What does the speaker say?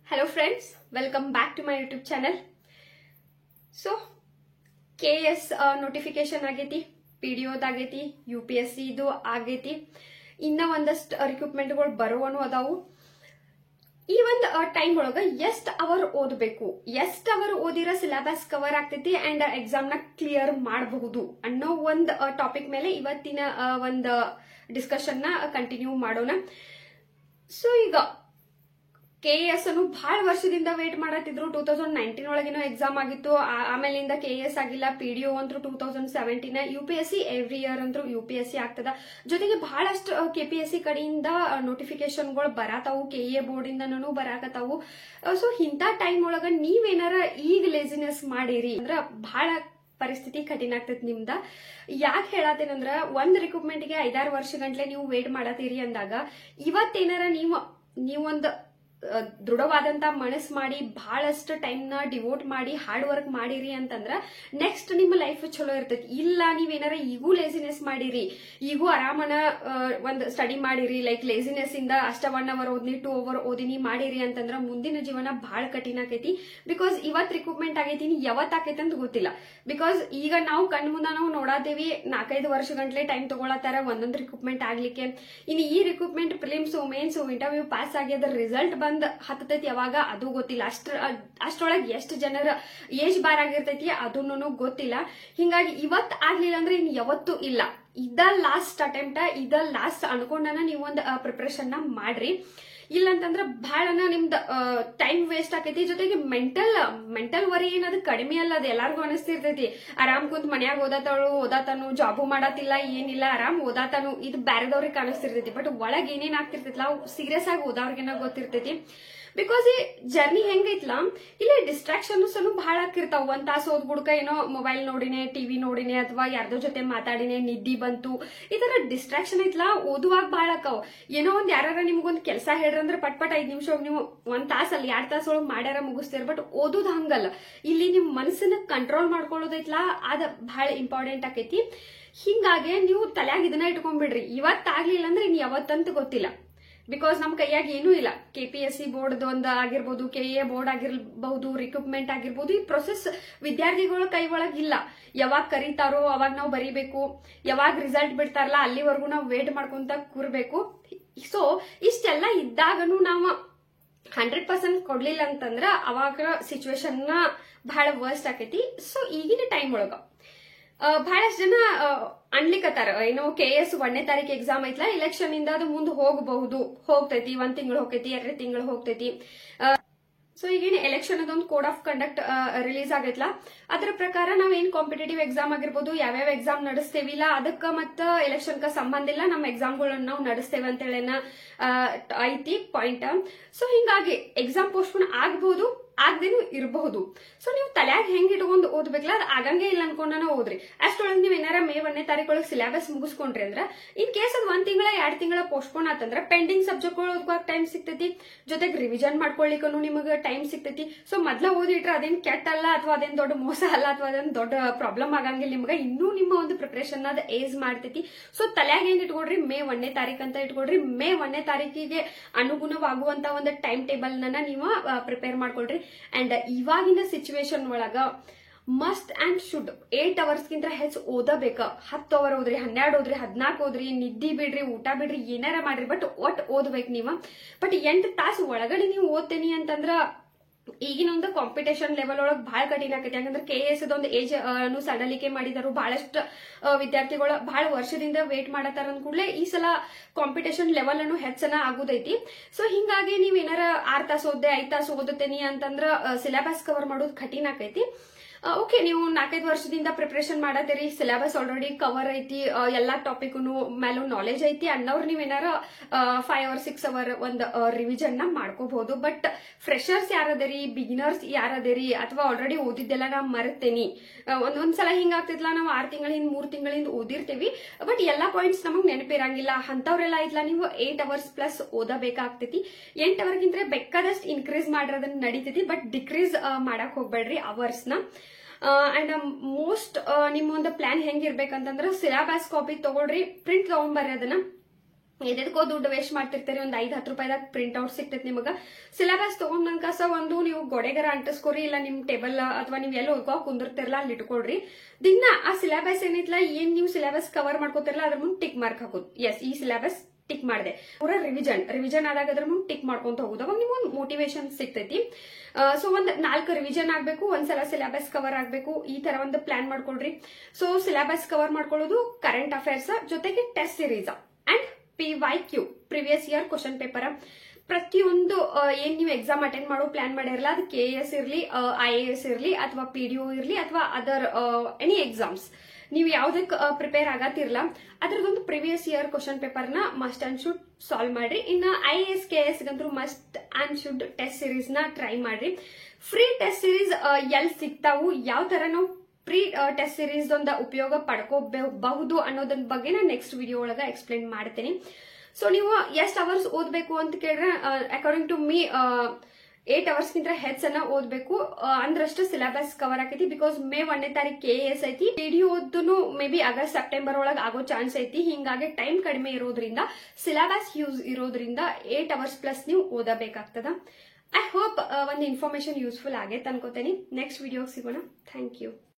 Hello friends, welcome back to my YouTube channel. So, KS notification ಆಗೈತಿ, PDO ಆಗೈತಿ, UPSC ಇದು ಆಗೈತಿ. ಇನ್ನ ಒಂದಷ್ಟು ರಿಕ್ರೂಟ್ಮೆಂಟ್ಗಳು ಬರುವನು ಅದಾವು. ಈ ಒಂದು ಟೈಮ್ ಒಳಗ ಎಷ್ಟು ಅವರ್ ಓದಬೇಕು, ಎಷ್ಟು ಅವರ್ ಓದಿರೋ ಸಿಲೆಬಸ್ ಕವರ್ ಆಗ್ತೈತಿ ಅಂಡ್ ಎಕ್ಸಾಮ್ ನ ಕ್ಲಿಯರ್ ಮಾಡಬಹುದು ಅನ್ನೋ ಒಂದು ಟಾಪಿಕ್ ಮೇಲೆ ಇವತ್ತಿನ ಒಂದು ಡಿಸ್ಕಷನ್ ನ ಕಂಟಿನ್ಯೂ ಮಾಡೋಣ. ಸೊ ಈಗ KS ಅನ್ನು ಬಹಳ ವರ್ಷದಿಂದ ವೇಟ್ ಮಾಡತ್ತಿದ್ರು. 2019 ಒಳಗೇನೋ ಎಕ್ಸಾಮ್ ಆಗಿತ್ತು, ಆಮೇಲಿಂದ KS ಆಗಿಲ್ಲ. PDO ಅಂತೂ 2017, UPSC ಎವ್ರಿ ಇಯರ್ ಅಂತೂ UPSC ಆಗ್ತದ. ಜೊತೆಗೆ ಬಹಳಷ್ಟು KPSC ಕಡೆಯಿಂದ ನೋಟಿಫಿಕೇಶನ್ಗಳು ಬರತಾವು, KA ಬೋರ್ಡ್ ಇಂದನೂ ಬರಾಕತಾವು. ಸೊ ಇಂಥ ಟೈಮ್ ಒಳಗ ನೀವೇನಾರ ಈಗ ಲೇಸಿನೆಸ್ ಮಾಡಿರಿ ಅಂದ್ರ ಬಹಳ ಪರಿಸ್ಥಿತಿ ಕಠಿಣ ಆಗ್ತೈತಿ ನಿಮ್ದ. ಯಾಕೆ ಹೇಳತ್ತೇನಂದ್ರ ಒಂದ್ ರಿಕ್ರೂಟ್ಮೆಂಟ್ ಗೆ 5-6 ವರ್ಷ ಗಂಟ್ಲೆ ನೀವು ವೇಟ್ ಮಾಡತ್ತೀರಿ ಅಂದಾಗ ಇವತ್ತೇನಾರ ನೀವೊಂದು ದೃಢವಾದಂತ ಮನಸ್ ಮಾಡಿ ಬಹಳಷ್ಟು ಟೈಮ್ ನ ಡಿವೋಟ್ ಮಾಡಿ ಹಾರ್ಡ್ ವರ್ಕ್ ಮಾಡಿರಿ ಅಂತಂದ್ರ ನೆಕ್ಸ್ಟ್ ನಿಮ್ಮ ಲೈಫ್ ಚಲೋ ಇರ್ತೈತಿ. ಇಲ್ಲ ನೀವೇನಾರ ಈಗೂ ಲೇಸಿನೆಸ್ ಮಾಡಿರಿ, ಈಗೂ ಆರಾಮನ ಒಂದ್ ಸ್ಟಡಿ ಮಾಡಿರಿ, ಲೈಕ್ ಲೇಸಿನೆಸ್ ಇಂದ ಅಷ್ಟ 1 ಅವರ್ ಓದಿನಿ 2 ಅವರ್ ಓದಿನಿ ಮಾಡಿರಿ ಅಂತಂದ್ರ ಮುಂದಿನ ಜೀವನ ಬಹಳ ಕಠಿಣ ಆಕೈತಿ. ಬಿಕಾಸ್ ಇವತ್ ರಿಕ್ರೂಟ್ಮೆಂಟ್ ಆಗೈತಿ, ಯಾವತ್ ಆಕೈತಿ ಅಂತ ಗೊತ್ತಿಲ್ಲ. ಬಿಕಾಸ್ ಈಗ ನಾವು ಕಣ್ ಮುಂದ ನಾವು ನೋಡಾದೇವಿ 4-5 ವರ್ಷ ಗಂಟ್ಲೆ ಟೈಮ್ ತಗೊಳತಾರ ಒಂದೊಂದು ರಿಕ್ರೂಟ್ಮೆಂಟ್ ಆಗ್ಲಿಕ್ಕೆ. ಇನ್ನು ಈ recruitment prelims, mains, interview pass ಆಗಿ ಅದ್ರ ರಿಸಲ್ಟ್ ಬಂದ್ ಹತ್ತೈತಿ ಯಾವಾಗ ಅದು ಗೊತ್ತಿಲ್ಲ. ಅಷ್ಟರೊಳಗೆ ಎಷ್ಟು ಜನರ ಏಜ್ ಬಾರ್ ಆಗಿರ್ತೈತಿ ಅದನ್ನು ಗೊತ್ತಿಲ್ಲ. ಹಿಂಗಾಗಿ ಇವತ್ ಆಗ್ಲಿಲ್ಲ ಅಂದ್ರೆ ಇನ್ ಯಾವತ್ತೂ ಇಲ್ಲ. ಇದ ಲಾಸ್ಟ್ ಅಟೆಂಪ್ಟ್, ಇದ ಲಾಸ್ಟ್ ಅನ್ಕೊಂಡನ ನೀವೊಂದ್ ಪ್ರಿಪರೇಷನ್ ನ ಮಾಡ್ರಿ. ಇಲ್ಲಂತಂದ್ರ ಬಹಳನ ನಿಮ್ದ ಟೈಮ್ ವೇಸ್ಟ್ ಆಕೈತಿ. ಜೊತೆಗೆ ಮೆಂಟಲ್ ವರಿ ಏನದು ಕಡಿಮೆ ಅಲ್ಲ, ಅದು ಎಲ್ಲಾರ್ಗು ಅನಿಸ್ತಿರ್ತೈತಿ. ಆರಾಮ್ ಕುಂತ್ ಮನ್ಯಾಗ ಓದಾತನು, ಜಾಬು ಮಾಡತಿಲ್ಲ, ಏನಿಲ್ಲ, ಆರಾಮ್ ಓದಾತನು, ಇದು ಬ್ಯಾರೆದವ್ರಿಗೆ ಕಾಣಿಸ್ತಿರ್ತೈತಿ. ಬಟ್ ಒಳಗ್ ಏನೇನ್ ಆಗ್ತಿರ್ತೈತಿಲ್ಲ ಸೀರಿಯಸ್ ಆಗಿ ಓದವ್ರಿಗೇನ ಗೊತ್ತಿರ್ತೈತಿ. ಬಿಕಾಸ್ ಈ ಜರ್ನಿ ಹೆಂಗೈತ್ಲಾ, ಇಲ್ಲಿ ಡಿಸ್ಟ್ರಾಕ್ಷನ್ಸ್ ಬಹಳ ಆಗ್ತಿರ್ತಾವ. 1 ತಾಸು ಓದ್ಬಿಡ್ಕ ಏನೋ ಮೊಬೈಲ್ ನೋಡಿನೇ, ಟಿವಿ ನೋಡಿನೇ, ಅಥವಾ ಯಾರ್ದೋ ಜೊತೆ ಮಾತಾಡಿನೇ, ನಿದ್ದಿ ಬಂತು, ಈ ತರ ಡಿಸ್ಟ್ರಾಕ್ಷನ್ ಐತ್ಲಾ ಓದುವಾಗ ಬಹಳ ಆಕಾವ್. ಏನೋ ಒಂದ್ ಯಾರ ನಿಮ್ಗೊಂದ್ ಕೆಲಸ ಹೇಳ್ರಂದ್ರೆ ಪಟ್ 5 ನಿಮಿಷ ನೀವು 1 ತಾಸಲ್ಲಿ 2 ತಾಸ ಒಳಗ್ ಮಾಡ್ಯಾರ ಮುಗಿಸ್ತೀರ. ಬಟ್ ಓದುದ್ ಹಂಗಲ್ಲ, ಇಲ್ಲಿ ನಿಮ್ ಮನಸ್ಸನ್ನ ಕಂಟ್ರೋಲ್ ಮಾಡ್ಕೊಳ್ಳೋದೈತ್ಲಾ ಅದ ಬಹಳ ಇಂಪಾರ್ಟೆಂಟ್ ಆಕೈತಿ. ಹಿಂಗಾಗಿ ನೀವು ತಲೆಯಾಗ ಇದನ್ನ ಇಟ್ಕೊಂಡ್ಬಿಡ್ರಿ. ಇವತ್ತಾಗ್ಲಿಲ್ಲ ಅಂದ್ರೆ ಇನ್ ಯಾವತ್ತಂತ ಗೊತ್ತಿಲ್ಲ. ಬಿಕಾಸ್ ನಮ್ ಕೈಯಾಗ ಏನೂ ಇಲ್ಲ. KPSC ಬೋರ್ಡ್ ಒಂದು ಆಗಿರ್ಬೋದು, KA ಬೋರ್ಡ್ ಆಗಿರ್ಬಹುದು, ರಿಕ್ರೂಟ್ಮೆಂಟ್ ಆಗಿರ್ಬೋದು, ಈ ಪ್ರೊಸೆಸ್ ವಿದ್ಯಾರ್ಥಿಗಳ ಕೈ ಒಳಗ್ ಇಲ್ಲ. ಯಾವಾಗ ಕರೀತಾರೋ ಅವಾಗ ನಾವು ಬರೀಬೇಕು, ಯಾವಾಗ ರಿಸಲ್ಟ್ ಬಿಡ್ತಾರಲ್ಲ ಅಲ್ಲಿವರೆಗೂ ನಾವು ವೇಟ್ ಮಾಡ್ಕೊಂತ ಕೂರ್ಬೇಕು. ಸೊ ಇಷ್ಟೆಲ್ಲ ಇದ್ದಾಗನು ನಾವು 100% ಕೊಡ್ಲಿಲ್ಲ ಅಂತಂದ್ರ ಅವಾಗ ಸಿಚುವೇಶನ್ ಬಹಳ ವರ್ಸ್ಟ್ ಆಕೈತಿ. ಸೊ ಈಗಿನ ಟೈಮ್ ಒಳಗ ಬಹಳಷ್ಟು ಜನ ಅನ್ಲಿಕ್ಕತ್ತಾರ, ಏನೋ KS 1ನೇ ತಾರೀಕು ಎಕ್ಸಾಮ್ ಐತ್ಲಾ, ಎಲೆಕ್ಷನ್ ಇಂದ ಅದು ಮುಂದೆ ಹೋಗ್ತೈತಿ, 1 ತಿಂಗಳು ಹೋಗ್ತೈತಿ, 2 ತಿಂಗಳು ಹೋಗ್ತೈತಿ. ಸೊ ಈಗೇನು ಎಲೆಕ್ಷನ್ ಅದೊಂದು ಕೋಡ್ ಆಫ್ ಕಂಡಕ್ಟ್ ರಿಲೀಸ್ ಆಗೈತ್ಲಾ, ಅದ್ರ ಪ್ರಕಾರ ನಾವ್ ಏನ್ ಕಾಂಪಿಟೇಟಿವ್ ಎಕ್ಸಾಮ್ ಆಗಿರ್ಬೋದು, ಯಾವ್ಯಾವ ಎಕ್ಸಾಮ್ ನಡೆಸ್ತೇವಿಲ್ಲ ಅದಕ್ಕ ಮತ್ತ ಎಲೆಕ್ಷನ್ ಕ ಸಂಬಂಧ ಇಲ್ಲ, ನಮ್ಮ ಎಕ್ಸಾಮ್ಗಳನ್ನ ನಾವು ನಡೆಸ್ತೇವೆ ಅಂತ ಹೇಳಿ ಐತಿ ಪಾಯಿಂಟ್. ಸೊ ಹಿಂಗಾಗಿ ಎಕ್ಸಾಮ್ ಪೋಸ್ಟ್ಪೋನ್ ಆಗಬಹುದು, ಆಗದೇನು ಇರಬಹುದು. ಸೊ ನೀವು ತಲೆಯಾಗ ಹೆಂಗ್ ಇಟ್ಕೊಂಡು ಓದ್ಬೇಕಲ್ಲ, ಅದು ಆಗಂಗೆ ಇಲ್ಲ ಅನ್ಕೊಂಡನ ಓದ್ರಿ. ಅಷ್ಟೊಳಗೆ ನೀವ್ ಏನಾರ ಮೇ 1ನೇ ತಾರೀಕು ಒಳಗೆ ಸಿಲೆಬಸ್ ಮುಗಿಸ್ಕೊಂಡ್ರಿ ಅಂದ್ರ ಇನ್ ಕೇಸ್ ಅದು 1 ತಿಂಗಳ 2 ತಿಂಗಳ ಪೋಸ್ಟ್ಪೋನ್ ಆತಂದ್ರ ಪೆಂಡಿಂಗ್ ಸಬ್ಜೆಕ್ಟ್ ಓದ್ಕೋಕ್ ಟೈಮ್ ಸಿಗ್ತೈತಿ, ಜೊತೆಗೆ ರಿವಿಷನ್ ಮಾಡ್ಕೊಳ್ಳಿಕ್ಕೂ ನಿಮಗೆ ಟೈಮ್ ಸಿಗ್ತೈತಿ. ಸೊ ಮೊದ್ಲ ಓದಿಟ್ರೆ ಅದೇನ್ ಕೆಟ್ಟಲ್ಲ, ಅಥವಾ ಅದೇನ್ ದೊಡ್ಡ ಮೋಸ ಅಲ್ಲ, ಅಥವಾ ಅದೇನ್ ದೊಡ್ಡ ಪ್ರಾಬ್ಲಮ್ ಆಗಂಗಿಲ್ಲ ನಿಮ್ಗೆ. ಇನ್ನೂ ನಿಮ್ಮ ಒಂದು ಪ್ರಿಪರೇಷನ್ ಅದ ಏಜ್ ಮಾಡ್ತೈತಿ. ಸೊ ತಲೆಯಾಗ ಏನ್ ಇಟ್ಕೊಡ್ರಿ, ಮೇ 1ನೇ ತಾರೀಕು ಅಂತ ಇಟ್ಕೊಡ್ರಿ. ಮೇ 1ನೇ ತಾರೀಕಿಗೆ ಅನುಗುಣವಾಗುವಂತ ಒಂದು ಟೈಮ್ ಟೇಬಲ್ ನೀವು ಪ್ರಿಪೇರ್ ಮಾಡ್ಕೊಳ್ರಿ. ಅಂಡ್ ಇವಾಗಿನ ಸಿಚುವೇಶನ್ ಒಳಗ ಮಸ್ಟ್ ಅಂಡ್ ಶುಡ್ 8 ಅವರ್ಸ್ ಗಿಂತ ಹೆಚ್ಚು ಓದಬೇಕ. 10 ಅವರ್ ಓದ್ರಿ, 12 ಓದ್ರಿ, 14 ಓದ್ರಿ, ನಿದ್ದಿ ಬಿಡ್ರಿ, ಊಟ ಬಿಡ್ರಿ, ಏನಾರ ಮಾಡ್ರಿ, ಬಟ್ ಒಟ್ ಓದ್ಬೇಕು ನೀವು. ಬಟ್ 8 ತಾಸು ಒಳಗಡೆ ನೀವು ಓದ್ತೇನಿ ಅಂತಂದ್ರ ಈಗಿನ ಒಂದು ಕಾಂಪಿಟೇಷನ್ ಲೆವೆಲ್ ಒಳಗ್ ಬಹಳ ಕಠಿಣ ಆಕೈತಿ. ಯಾಕಂದ್ರೆ KS ಒಂದು ಏಜ್ ಸಡಲಿಕೆ ಮಾಡಿದಾರು. ಬಹಳಷ್ಟು ವಿದ್ಯಾರ್ಥಿಗಳು ಬಹಳ ವರ್ಷದಿಂದ ವೇಟ್ ಮಾಡತಾರ ಅಂದ ಕೂಡಲೇ ಈ ಸಲ ಕಾಂಪಿಟೇಷನ್ ಲೆವೆಲ್ ಅನ್ನು ಹೆಚ್ಚನ ಆಗುದೈತಿ. ಸೊ ಹಿಂಗಾಗಿ ನೀವ್ ಏನಾರ 6 ತಾಸು ಓದ್ದೆ 5 ತಾಸು ಓದುತ್ತೇನಿ ಅಂತಂದ್ರ ಸಿಲೆಬಸ್ ಕವರ್ ಮಾಡೋದು ಕಠಿಣ ಆಕೈತಿ. ಓಕೆ, ನೀವು 4-5 ವರ್ಷದಿಂದ ಪ್ರಿಪರೇಷನ್ ಮಾಡತ್ತೀರಿ, ಸಿಲೆಬಸ್ ಆಲ್ರೆಡಿ ಕವರ್ ಐತಿ, ಎಲ್ಲಾ ಟಾಪಿಕ್ ಮೇಲೂ ನಾಲೆಜ್ ಐತಿ ಅನ್ನೋರು ನೀವೇನಾರ 5 ಅವರ್ 6 ಅವರ್ ಒಂದು ರಿವಿಷನ್ ನ ಮಾಡ್ಕೋಬಹುದು. ಬಟ್ ಫ್ರೆಶರ್ಸ್ ಯಾರದೇರಿ, ಬಿಗಿನರ್ಸ್ ಯಾರದೇರಿ, ಅಥವಾ ಆಲ್ರೆಡಿ ಓದಿದ್ದೆಲ್ಲ ನಾ ಮರ್ತೇನಿ, ಒಂದೊಂದ್ಸಲ ಹಿಂಗಾಗ್ತಿದ್ಲ, ನಾವು 6 ತಿಂಗಳಿಂದ 3 ತಿಂಗಳಿಂದ ಓದಿರ್ತೀವಿ, ಬಟ್ ಎಲ್ಲಾ ಪಾಯಿಂಟ್ಸ್ ನಮಗ್ ನೆನಪಿರಂಗಿಲ್ಲ. ಅಂತವ್ರೆಲ್ಲ ಐತ್ಲಾ ನೀವು 8 ಅವರ್ಸ್ ಪ್ಲಸ್ ಓದಬೇಕಾಗ್ತೈತಿ. 8 ಅವರ್ಗಿಂತ ಬೇಕಾದಷ್ಟು ಇನ್ಕ್ರೀಸ್ ಮಾಡಿರೋದನ್ನ ನಡೀತೈತಿ, ಬಟ್ ಡಿಕ್ರೀಸ್ ಮಾಡಕ್ ಹೋಗ್ಬೇಡ್ರಿ ಅವರ್ಸ್ ನ. ಅಂಡ್ ನಿಮ್ಮೊಂದು ಪ್ಲಾನ್ ಹೆಂಗಿರ್ಬೇಕಂತಂದ್ರ ಸಿಲೆಬಸ್ ಕಾಪಿ ತಗೊಳ್ರಿ, ಪ್ರಿಂಟ್ ತಗೊಂಡ್ಬರ್ರಿ ಅದನ್ನ. ಎದೆದಕ್ಕೋ ದುಡ್ಡು ವೇಸ್ಟ್ ಮಾಡ್ತಿರ್ತೀರಿ. ಒಂದ್ 5-10 ರೂಪಾಯಿದಾಗ ಪ್ರಿಂಟ್ ಔಟ್ ಸಿಗ್ತೈತಿ ನಿಮಗ. ಸಿಲೆಬಸ್ ತಗೊಂಡ್ ಒಂದು ನೀವು ಗೋಡೆಗರ ಅಂಟಿಸ್ಕೊರಿ, ಇಲ್ಲ ನಿಮ್ ಟೇಬಲ್ ಅಥವಾ ನೀವ್ ಎಲ್ಲಿ ಹೋಗೋ ಕುಂದಿರ್ತಿರಲ್ಲ ಅಲ್ಲಿ ಇಟ್ಕೊಳ್ರಿ. ದಿನ ಆ ಸಿಲೆಬಸ್ ಏನೈತ್ಲ, ಏನ್ ನೀವು ಸಿಲೆಬಸ್ ಕವರ್ ಮಾಡ್ಕೋತಿರಲ್ಲ ಅದ್ರ ಮುಂದೆ ಟಿಕ್ ಮಾರ್ಕ್ ಹಾಕೋದು. ಎಸ್, ಈ ಸಿಲೆಬಸ್ ಟಿಕ್ ಮಾಡಿದೆ. ಪೂರಾ ರಿವಿಷನ್ ಆದಾಗ ಅದ್ರ ಮುಂದೆ ಟಿಕ್ ಮಾಡ್ಕೊಂತ ಹೋಗುದು. ಅವಾಗ ನಿಮ್ಗೆ ಮೋಟಿವೇಶನ್ ಸಿಗ್ತೈತಿ. ಸೊ ಒಂದ್ 4 ರಿವಿಷನ್ ಆಗ್ಬೇಕು, ಒಂದ್ಸಲ ಸಿಲೆಬಸ್ ಕವರ್ ಆಗ್ಬೇಕು. ಈ ತರ ಒಂದು ಪ್ಲಾನ್ ಮಾಡ್ಕೊಳ್ರಿ. ಸೊ ಸಿಲೆಬಸ್ ಕವರ್ ಮಾಡ್ಕೊಳ್ಳೋದು, ಕರೆಂಟ್ ಅಫೇರ್ಸ್ ಜೊತೆಗೆ test series and PYQ previous year question paper. ಪ್ರತಿಯೊಂದು ಏನ್ ನೀವು ಎಕ್ಸಾಮ್ ಅಟೆಂಡ್ ಮಾಡೋ ಪ್ಲಾನ್ ಮಾಡಿರಲ್ಲ, ಅದು KS ಇರ್ಲಿ, IAS ಇರ್ಲಿ, ಅಥವಾ PDO ಇರ್ಲಿ, ಅಥವಾ ಅದರ್ ಎನಿ ಎಕ್ಸಾಮ್ಸ್ ನೀವು ಯಾವ್ದಕ್ ಪ್ರಿಪೇರ್ ಆಗತ್ತಿರಲ್ಲ, ಅದ್ರದೊಂದು ಪ್ರಿವಿಯಸ್ ಇಯರ್ ಕ್ವಶನ್ ಪೇಪರ್ ನ ಮಸ್ಟ್ ಅಂಡ್ ಶುಡ್ ಸಾಲ್ವ್ ಮಾಡ್ರಿ. ಇನ್ನು IAS KS ಗಂತೂ must and should test series ನ ಟ್ರೈ ಮಾಡ್ರಿ. ಫ್ರೀ ಟೆಸ್ಟ್ ಸೀರೀಸ್ ಎಲ್ಲಿ ಸಿಗ್ತಾವು, ಯಾವ ತರ ನಾವು ಪ್ರೀ ಟೆಸ್ಟ್ ಸೀರೀಸ್ ಒಂದು ಉಪಯೋಗ ಪಡ್ಕೋಬಹುದು ಅನ್ನೋದನ್ನ ಬಗ್ಗೆ ನಾನು ನೆಕ್ಸ್ಟ್ ವಿಡಿಯೋ ಒಳಗ ಎಕ್ಸ್ಪ್ಲೇನ್ ಮಾಡ್ತೀನಿ. ಸೊ ನೀವು ಎಷ್ಟು ಅವರ್ಸ್ ಓದ್ಬೇಕು ಅಂತ ಕೇಳಿದ್ರೆ, ಅಕಾರ್ಡಿಂಗ್ ಟು ಮೀ 8 ಅವರ್ಸ್ಗಿಂತ ಹೆಚ್ಚನ್ನ ಓದ್ಬೇಕು, ಅಂದ್ರಷ್ಟು ಸಿಲೆಬಸ್ ಕವರ್ ಆಕೈತಿ. ಬಿಕಾಸ್ ಮೇ 1ನೇ ತಾರೀಕು KS ಐತಿ, PDO may be August September ಒಳಗೆ ಆಗೋ ಚಾನ್ಸ್ ಐತಿ. ಹಿಂಗಾಗಿ ಟೈಮ್ ಕಡಿಮೆ ಇರೋದ್ರಿಂದ, ಸಿಲೆಬಸ್ ಯೂಸ್ ಇರೋದ್ರಿಂದ 8 ಅವರ್ಸ್ ಪ್ಲಸ್ ನೀವು ಓದಬೇಕಾಗ್ತದ. ಐ ಹೋಪ್ ಒಂದು ಇನ್ಫಾರ್ಮೇಶನ್ ಯೂಸ್ಫುಲ್ ಆಗೈತೆ ಅನ್ಕೋತೇನೆ. ನೆಕ್ಸ್ಟ್ ವಿಡಿಯೋಗೆ ಸಿಗೋಣ. Thank you.